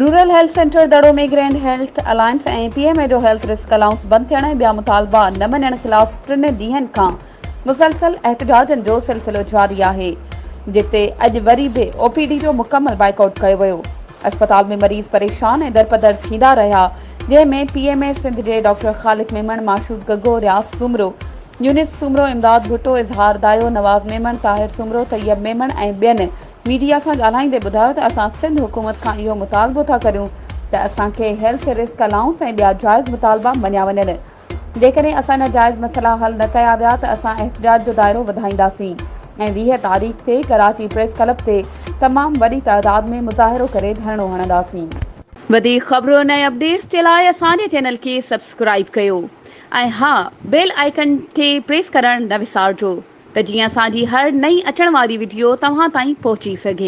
Rural health centre Daro में grand health alliance ऐं PMA जो हेल्थ रिस्क अलाउंस बंद थियण ऐं ॿिया मुतालबा न मञण ख़िलाफ़ 3 ॾींहनि खां मुसलसल एहतजाजनि जो सिलसिलो जारी आहे, जिते अॼु वरी बि ओपीडी जो मुकमल बाइकआउट कयो वियो। अस्पताल में मरीज़ परेशान ऐं दरपदर थींदा रहिया, जंहिंमें पीएमए सिंध जे डॉक्टर ख़ालिक मेमण, माशूद गगो, रियाज़ सूमरो, यूनिस सूमरो, इमदाद भुट्टो, इज़हार दायो, नवाज़ मेमण, ताहिर सूमरो, तैयब मेमण ऐं ॿियनि मीडिया सां ॻाल्हाईंदे ॿुधायो त असां सिंध हुकूमत खां इहो मुतालबो था करियूं त असांखे हेल्थ रिस्क अलाउंस ऐं ॿिया जाइज़ मुतालबा मञिया वञनि। जेकॾहिं असां जाइज़ मसइला हल न कया विया त असां एहतजाज जो दाइरो वधाईंदासीं ऐं 20 तारीख़ ते कराची प्रेस क्लब ते तमामु वॾी तादाद में मुज़ाहिरो करे धरणो हणंदासीं। वधीक ख़बरूं ऐं अपडेट्स जे लाइ असांजे चैनल खे सब्सक्राइब कयो ऐं हा, बेल आइकन खे प्रेस करणु न विसारिजो त जीअं असांजी हर नई अचण वारी वीडियो तव्हां ताईं पहुची सघे।